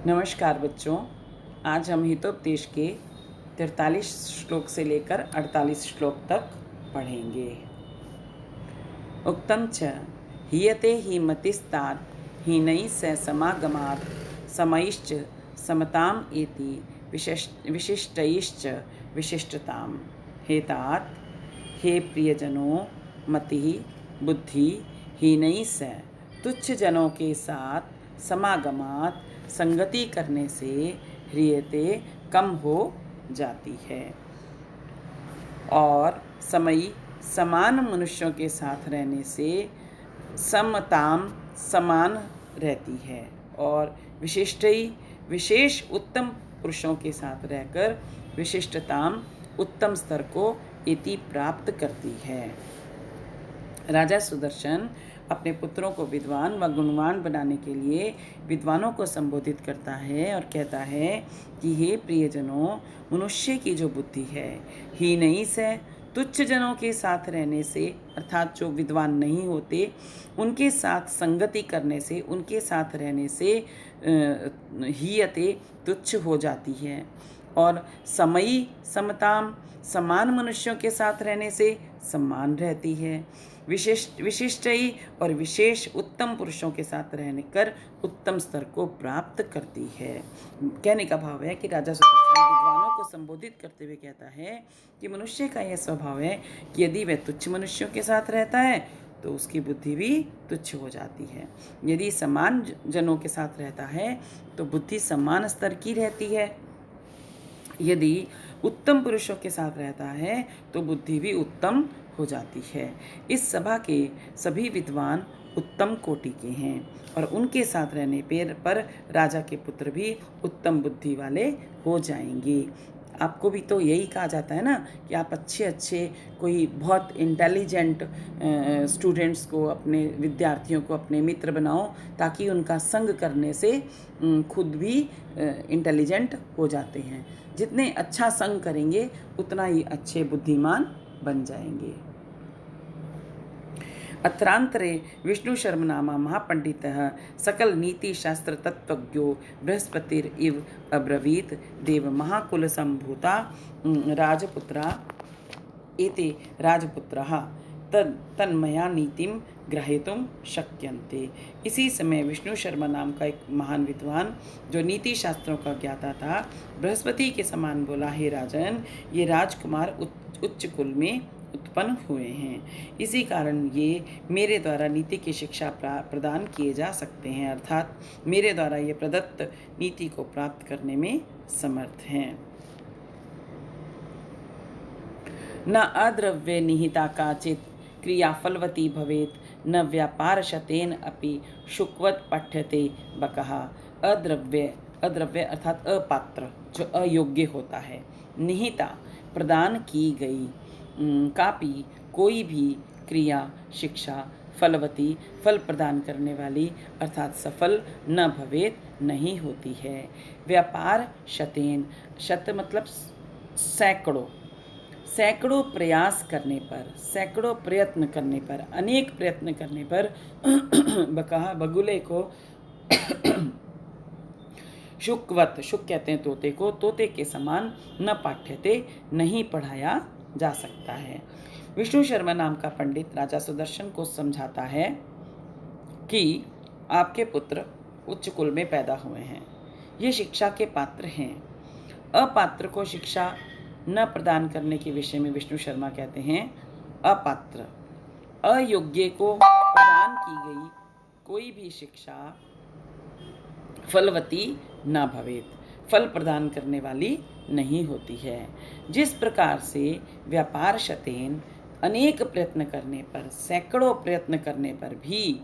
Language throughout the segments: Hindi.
नमस्कार बच्चों, आज हम हितोपदेश के 43 श्लोक से लेकर 48 श्लोक तक पढ़ेंगे। उक्तम च हीयते ही मतिस्तात् हीनैः स समागमात् समैश्च समताम् एति विशिष्टैश्च विशिष्टताम्। हेतात हे प्रियजनों, मतिः बुद्धि हीनैः स तुच्छ जनों के साथ समागमात संगति करने से ह्रियते कम हो जाती है और समयी समान मनुष्यों के साथ रहने से समताम समान रहती है और विशिष्टई विशेष उत्तम पुरुषों के साथ रहकर विशिष्टताम उत्तम स्तर को इति प्राप्त करती है। राजा सुदर्शन अपने पुत्रों को विद्वान व गुणवान बनाने के लिए विद्वानों को संबोधित करता है और कहता है कि हे प्रियजनों, मनुष्य की जो बुद्धि है हीनैः स तुच्छ जनों के साथ रहने से, अर्थात जो विद्वान नहीं होते उनके साथ संगति करने से, उनके साथ रहने से हीयते तुच्छ हो जाती है और समयी समताम समान मनुष्यों के साथ रहने से समान रहती है। विशिष्टई और विशेष उत्तम पुरुषों के साथ रहने कर उत्तम स्तर को प्राप्त करती है। कहने का भाव है कि राजा सुदर्शन विद्वानों को संबोधित करते हुए कहता है कि मनुष्य का यह स्वभाव है कि यदि वह तुच्छ मनुष्यों के साथ रहता है तो उसकी बुद्धि भी तुच्छ हो जाती है। यदि समान जनों के साथ रहता है तो बुद्धि समान स्तर की रहती है। यदि उत्तम पुरुषों के साथ रहता है तो बुद्धि भी उत्तम हो जाती है। इस सभा के सभी विद्वान उत्तम कोटि के हैं और उनके साथ रहने पर राजा के पुत्र भी उत्तम बुद्धि वाले हो जाएंगे। आपको भी तो यही कहा जाता है ना कि आप अच्छे कोई बहुत इंटेलिजेंट स्टूडेंट्स को, अपने विद्यार्थियों को अपने मित्र बनाओ ताकि उनका संग करने से खुद भी इंटेलिजेंट हो जाते हैं। जितने अच्छा संग करेंगे उतना ही अच्छे बुद्धिमान बन जाएंगे। अत्रांतरे विष्णुशर्मनामा महापंडितः सकल नीति शास्त्र तत्वज्ञो बृहस्पतिरिव अब्रवीत देव महाकुल संभूता राजपुत्रा एते राजपुत्रः तन्मया नीतिम ग्रहीतुम शक्यन्ते। इसी समय विष्णु शर्मा नाम का एक महान विद्वान जो नीति शास्त्रों का ज्ञाता था बृहस्पति के समान बोला, हे राजन, ये राजकुमार उच्च कुल में उत्पन्न हुए हैं। इसी कारण ये मेरे द्वारा नीति की शिक्षा प्रदान किए जा सकते हैं, अर्थात मेरे द्वारा ये प्रदत्त नीति को प्राप्त करने में समर्थ हैं। न अद्रव्ये निहिता काचित् क्रिया फलवती भवेत न व्यापार शतेन अपि शुक्वत पठ्यते बकः। अद्रव्य अर्थात अपात्र, जो अयोग्य होता है, निहिता प्रदान की गई, कापी कोई भी क्रिया शिक्षा फलवती फल प्रदान करने वाली अर्थात सफल न भवेत नहीं होती है। व्यापार शतेन, शत मतलब सैकड़ों प्रयास करने पर, सैकड़ों प्रयत्न करने पर, अनेक प्रयत्न करने पर बकहा बगुले को शुकवत, शुक कहते हैं तोते को, तोते के समान न पाठ्यते नहीं पढ़ाया जा सकता है। विष्णु शर्मा नाम का पंडित राजा सुदर्शन को समझाता है कि आपके पुत्र उच्च कुल में पैदा हुए हैं, ये शिक्षा के पात्र हैं। अपात्र को शिक्षा न प्रदान करने के विषय में विष्णु शर्मा कहते हैं अपात्र, अयोग्य को प्रदान की गई कोई भी शिक्षा फलवती न भवेत, फल प्रदान करने वाली नहीं होती है। जिस प्रकार से व्यापार शतेन, अनेक प्रयत्न करने पर, सैकड़ों प्रयत्न करने पर भी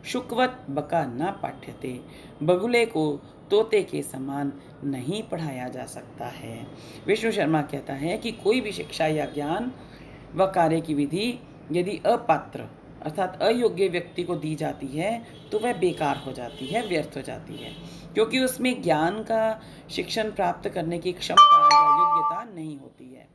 शुकवत बका न पाठ्यते, बगुले को तोते के समान नहीं पढ़ाया जा सकता है। विष्णु शर्मा कहता है कि कोई भी शिक्षा या ज्ञान व कार्य की विधि यदि अपात्र अर्थात अयोग्य व्यक्ति को दी जाती है तो वह बेकार हो जाती है, व्यर्थ हो जाती है, क्योंकि उसमें ज्ञान का शिक्षण प्राप्त करने की क्षमता या योग्यता नहीं होती है।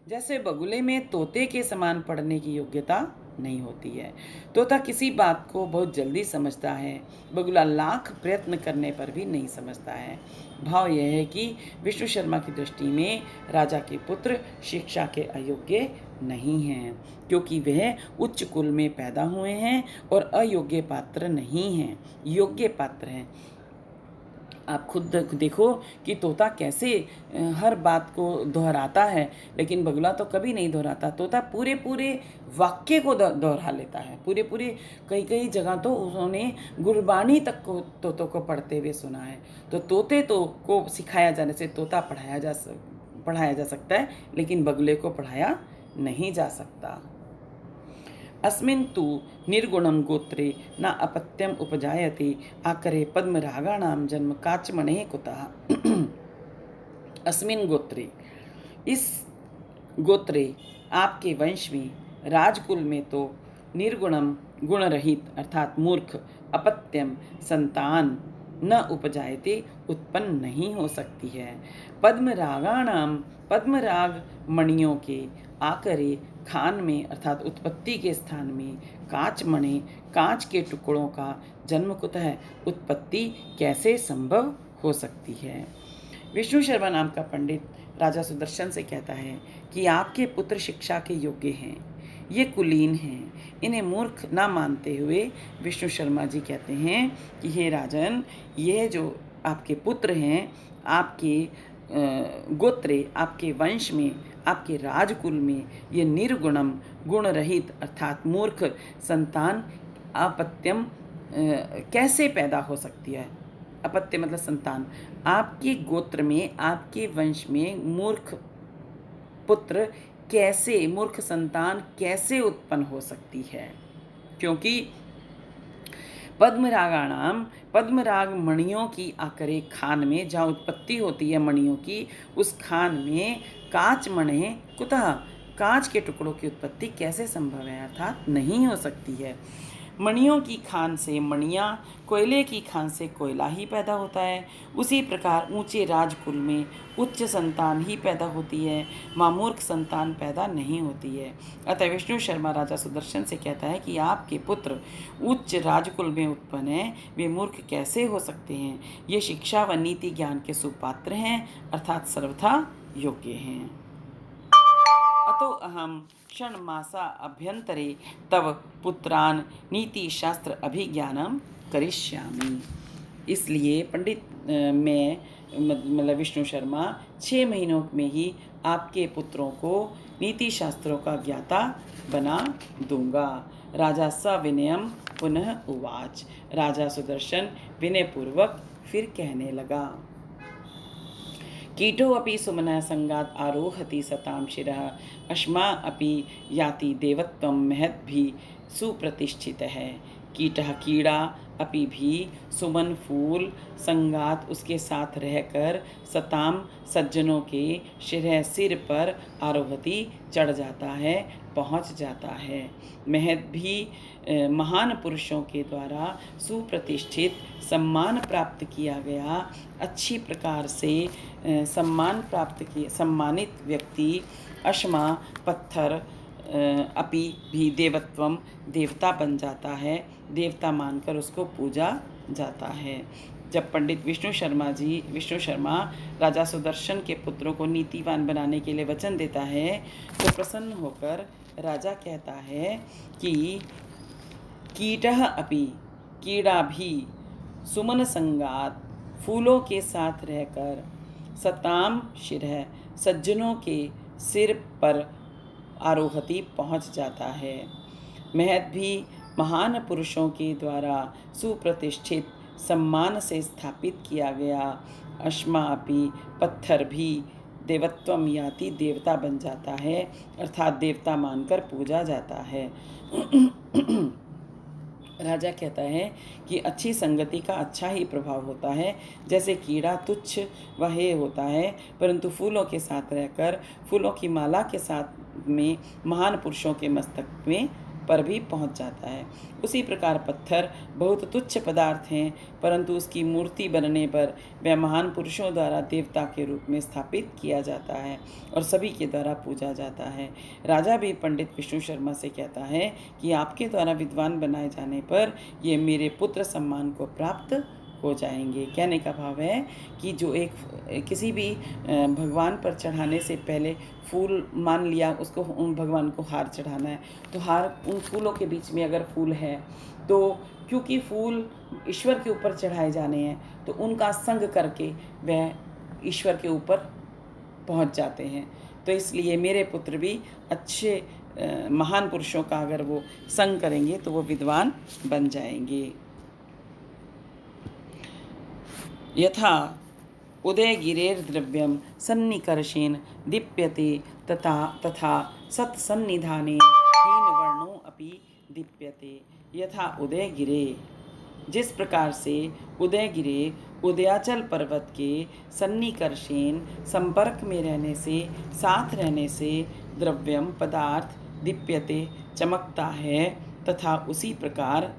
जैसे बगुले में तोते के समान पढ़ने की योग्यता नहीं होती है। तोता किसी बात को बहुत जल्दी समझता है, बगुला लाख प्रयत्न करने पर भी नहीं समझता है। भाव यह है कि विष्णु शर्मा की दृष्टि में राजा के पुत्र शिक्षा के अयोग्य नहीं हैं, क्योंकि वह उच्च कुल में पैदा हुए हैं और अयोग्य पात्र नहीं हैं, योग्य पात्र हैं। आप खुद देखो कि तोता कैसे हर बात को दोहराता है, लेकिन बगुला तो कभी नहीं दोहराता। तोता पूरे पूरे वाक्य को दोहरा लेता है, पूरे पूरे कई कई जगह तो उन्होंने गुरबानी तक को तोतों को पढ़ते हुए सुना है। तो तोते को सिखाया जाने से तोता पढ़ाया जा सकता है, लेकिन बगुले को पढ़ाया नहीं जा सकता। अस्मिन् तु निर्गुणं गोत्रे न अपत्यम उपजायते आकरे पद्मरागाणां जन्म काचमणेः कुतः। अस्मिन् गोत्रे, इस गोत्रे आपके वंश में, राजकुल में तो निर्गुणम गुण रहित अर्थात मूर्ख, अपत्यम संतान न उपजायते उत्पन्न नहीं हो सकती है। पद्मरागाणाम, पद्मराग मणियों के आकरे खान में अर्थात उत्पत्ति के स्थान में, काच मणि कांच के टुकड़ों का जन्म कुतः उत्पत्ति कैसे संभव हो सकती है। विष्णु शर्मा नाम का पंडित राजा सुदर्शन से कहता है कि आपके पुत्र शिक्षा के योग्य हैं, ये कुलीन हैं। इन्हें मूर्ख ना मानते हुए विष्णु शर्मा जी कहते हैं कि हे राजन, ये जो आपके पुत्र हैं, आपके गोत्रे, आपके वंश में, आपके राजकुल में ये निर्गुणम गुण रहित अर्थात मूर्ख संतान अपत्यम कैसे पैदा हो सकती है। अपत्य मतलब संतान। आपके गोत्र में, आपके वंश में मूर्ख पुत्र कैसे, मूर्ख संतान कैसे उत्पन्न हो सकती है, क्योंकि पद्मरागाणाम, पद्मराग मणियों की आकरे खान में, जहाँ उत्पत्ति होती है मणियों की, उस खान में काच मणे कुतः, कांच के टुकड़ों की उत्पत्ति कैसे संभव है, अर्थात नहीं हो सकती है। मणियों की खान से मणियाँ, कोयले की खान से कोयला ही पैदा होता है। उसी प्रकार ऊंचे राजकुल में उच्च संतान ही पैदा होती है, मूर्ख संतान पैदा नहीं होती है। अतः विष्णु शर्मा राजा सुदर्शन से कहता है कि आपके पुत्र उच्च राजकुल में उत्पन्न हैं, वे मूर्ख कैसे हो सकते हैं। ये शिक्षा व नीति ज्ञान के सुपात्र हैं, अर्थात सर्वथा योग्य हैं। अतो अहम षण्मासा अभ्यंतरे तव पुत्रान नीति शास्त्र अभिज्ञानम करिष्यामि। इसलिए पंडित मैं मतलब विष्णु शर्मा 6 महीनों में ही आपके पुत्रों को नीति शास्त्रों का ज्ञाता बना दूंगा। राजा सविनयम पुनः उवाच। राजा सुदर्शन विनयपूर्वक फिर कहने लगा। कीटो अपि सुमनः संगात आरोहति सतां शिरः अश्मा अपि याति देवत्वं महद्भिः सुप्रतिष्ठितः। कीटः कीड़ा अपि भी सुमन फूल संगात उसके साथ रहकर सताम सज्जनों के शिरह सिर पर आरोहति चढ़ जाता है, पहुँच जाता है। महद भी महान पुरुषों के द्वारा सुप्रतिष्ठित सम्मान प्राप्त किया गया, अच्छी प्रकार से सम्मानित व्यक्ति अश्मा पत्थर अपि भी देवत्वम देवता बन जाता है, देवता मानकर उसको पूजा जाता है। जब पंडित विष्णु शर्मा राजा सुदर्शन के पुत्रों को नीतिवान बनाने के लिए वचन देता है, तो प्रसन्न होकर राजा कहता है कि कीटः अपि कीड़ा भी सुमन संगात फूलों के साथ रहकर सताम शिरह सज्जनों के सिर पर आरोहति पहुँच जाता है। महद भी महान पुरुषों के द्वारा सुप्रतिष्ठित सम्मान से स्थापित किया गया अश्मा अपि पत्थर भी देवत्वम याति देवता बन जाता है, अर्थात देवता मानकर पूजा जाता है। राजा कहता है कि अच्छी संगति का अच्छा ही प्रभाव होता है। जैसे कीड़ा तुच्छ व हेय होता है, परंतु फूलों के साथ रहकर फूलों की माला के साथ में महान पुरुषों के मस्तक में पर भी पहुंच जाता है। उसी प्रकार पत्थर बहुत तुच्छ पदार्थ हैं, परंतु उसकी मूर्ति बनने पर वह महान पुरुषों द्वारा देवता के रूप में स्थापित किया जाता है और सभी के द्वारा पूजा जाता है। राजा भी पंडित विष्णु शर्मा से कहता है कि आपके द्वारा विद्वान बनाए जाने पर ये मेरे पुत्र सम्मान को प्राप्त हो जाएंगे। कहने का भाव है कि जो एक किसी भी भगवान पर चढ़ाने से पहले फूल मान लिया, उसको उन भगवान को हार चढ़ाना है, तो हार उन फूलों के बीच में अगर फूल है तो क्योंकि फूल ईश्वर के ऊपर चढ़ाए जाने हैं तो उनका संग करके वह ईश्वर के ऊपर पहुंच जाते हैं। तो इसलिए मेरे पुत्र भी अच्छे महान पुरुषों का अगर वो संग करेंगे तो वो विद्वान बन जाएंगे। यथा उदयगिरेर्द्रव्यं सन्निकर्षेण दीप्यते तथा सत्सन्निधाने हीनवर्णो अपि दीप्यते। यथा उदयगिरे, जिस प्रकार से उदयगिरे उदयाचल पर्वत के सन्निकर्षेण संपर्क में रहने से, साथ रहने से द्रव्यम पदार्थ दीप्यते चमकता है, तथा उसी प्रकार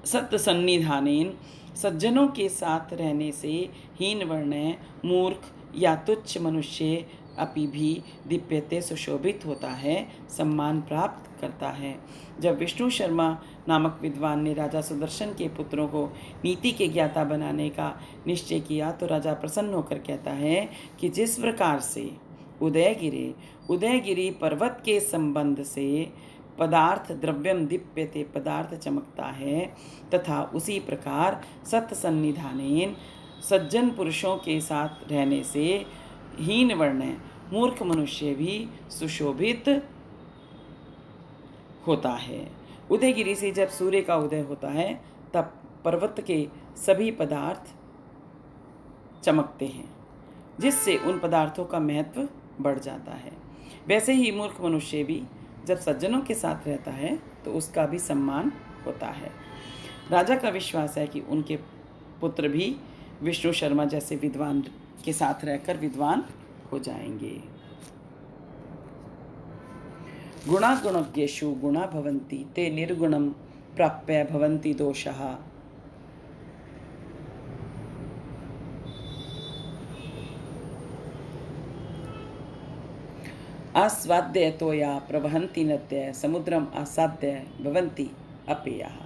सत्सन्निधानेन सज्जनों के साथ रहने से हीन वर्ण मूर्ख या तुच्छ मनुष्य अपि भी दीप्यते सुशोभित होता है, सम्मान प्राप्त करता है। जब विष्णु शर्मा नामक विद्वान ने राजा सुदर्शन के पुत्रों को नीति के ज्ञाता बनाने का निश्चय किया तो राजा प्रसन्न होकर कहता है कि जिस प्रकार से उदयगिरी पर्वत के संबंध से पदार्थ द्रव्यम दीप्यते पदार्थ चमकता है, तथा उसी प्रकार सत्सन्निधानेन सज्जन पुरुषों के साथ रहने से हीन वर्ण मूर्ख मनुष्य भी सुशोभित होता है। उदयगिरी से जब सूर्य का उदय होता है तब पर्वत के सभी पदार्थ चमकते हैं, जिससे उन पदार्थों का महत्व बढ़ जाता है। वैसे ही मूर्ख मनुष्य भी जब सज्जनों के साथ रहता है तो उसका भी सम्मान होता है। राजा का विश्वास है कि उनके पुत्र भी विष्णु शर्मा जैसे विद्वान के साथ रहकर विद्वान हो जाएंगे। गुणा गुणज्ञेषु गुणा भवन्ति ते निर्गुणं प्राप्य भवन्ति दोषः। आस्वाद्य तोया प्रवहन्ति नद्य समुद्रम आसाद्य भवन्ति अपेयः।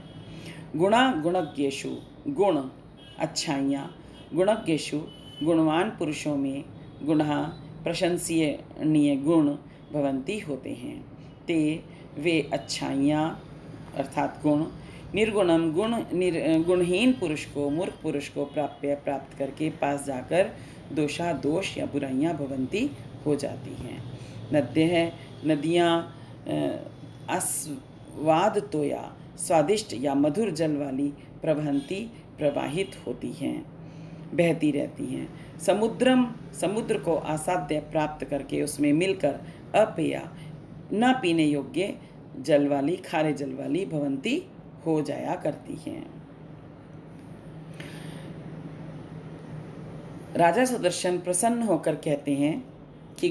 गुणा गुणज्ञेषु, गुण अच्छाइयाँ, गुणज्ञेषु गुणवान पुरुषों में, गुणः प्रशंसनीय गुण भवन्ति होते हैं, ते वे अच्छाइयाँ अर्थात गुण निर्गुणम गुणहीन पुरुष को, मूर्ख पुरुष को प्राप्त करके पास जाकर दोष या बुराइयाँ भवन्ति हो जाती हैं। नद्य है नदियाँ आस्वाद तोया स्वादिष्ट या मधुर जल वाली प्रवहंती प्रवाहित होती हैं, बहती रहती हैं। समुद्र को आसाद्य प्राप्त करके उसमें मिलकर अपेया न पीने योग्य जल वाली, खारे जल वाली भवंती हो जाया करती हैं। राजा सुदर्शन प्रसन्न होकर कहते हैं कि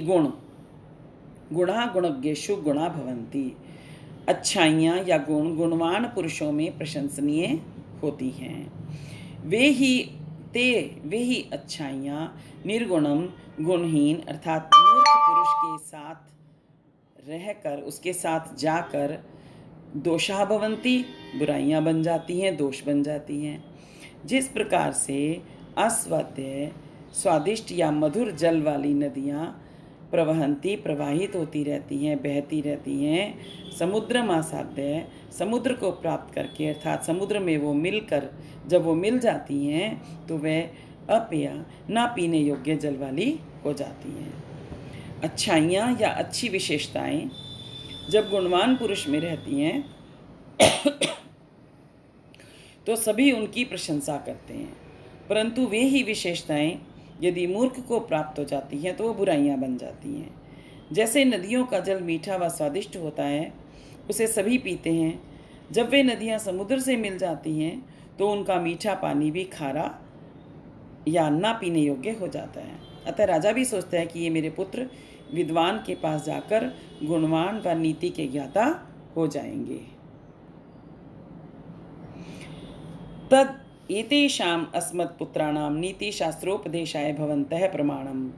गुणा गुणज्ञेषु गुणा भवन्ति, अच्छाइयाँ या गुण गुणवान पुरुषों में प्रशंसनीय होती हैं। वे ही अच्छाइयाँ निर्गुणम गुणहीन अर्थात मूर्ख पुरुष के साथ रहकर, उसके साथ जाकर दोषा भवन्ति बुराइयाँ बन जाती हैं, दोष बन जाती हैं। जिस प्रकार से आस्वाद्य स्वादिष्ट या मधुर जल वाली नदियाँ प्रवहंती प्रवाहित होती रहती हैं, बहती रहती हैं, समुद्रम आसाद्य समुद्र को प्राप्त करके अर्थात समुद्र में वो मिलकर जब वो मिल जाती हैं तो वह अपेया ना पीने योग्य जल वाली हो जाती हैं। अच्छाइयाँ या अच्छी विशेषताएं जब गुणवान पुरुष में रहती हैं तो सभी उनकी प्रशंसा करते हैं, परंतु वे ही विशेषताएं यदि मूर्ख को प्राप्त हो जाती हैं तो वो बुराइयां बन जाती हैं। जैसे नदियों का जल मीठा व स्वादिष्ट होता है, उसे सभी पीते हैं, जब वे नदियां समुद्र से मिल जाती हैं तो उनका मीठा पानी भी खारा या ना पीने योग्य हो जाता है। अतः राजा भी सोचता है कि ये मेरे पुत्र विद्वान के पास जाकर गुणवान व नीति के ज्ञाता हो जाएंगे। तद एतेषाम् अस्मत्पुत्राणां नीतिशास्त्रोपदेशाय भवन्तः प्रमाणम्।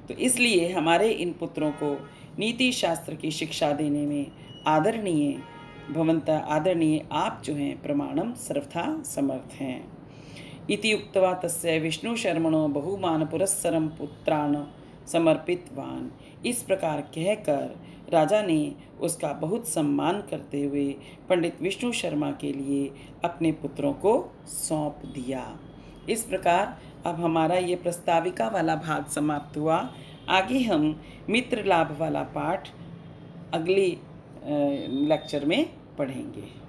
तो इसलिए हमारे इन पुत्रों को नीति शास्त्र की शिक्षा देने में आदरणीय आप जो हैं प्रमाणम सर्वथा समर्थ हैं। इति उक्त्वा तस्य विष्णुशर्मणो बहुमान पुरस्सरम पुत्रान् समर्पितवान। इस प्रकार कहकर राजा ने उसका बहुत सम्मान करते हुए पंडित विष्णु शर्मा के लिए अपने पुत्रों को सौंप दिया। इस प्रकार अब हमारा ये प्रस्ताविका वाला भाग समाप्त हुआ। आगे हम मित्र लाभ वाला पाठ अगले लेक्चर में पढ़ेंगे।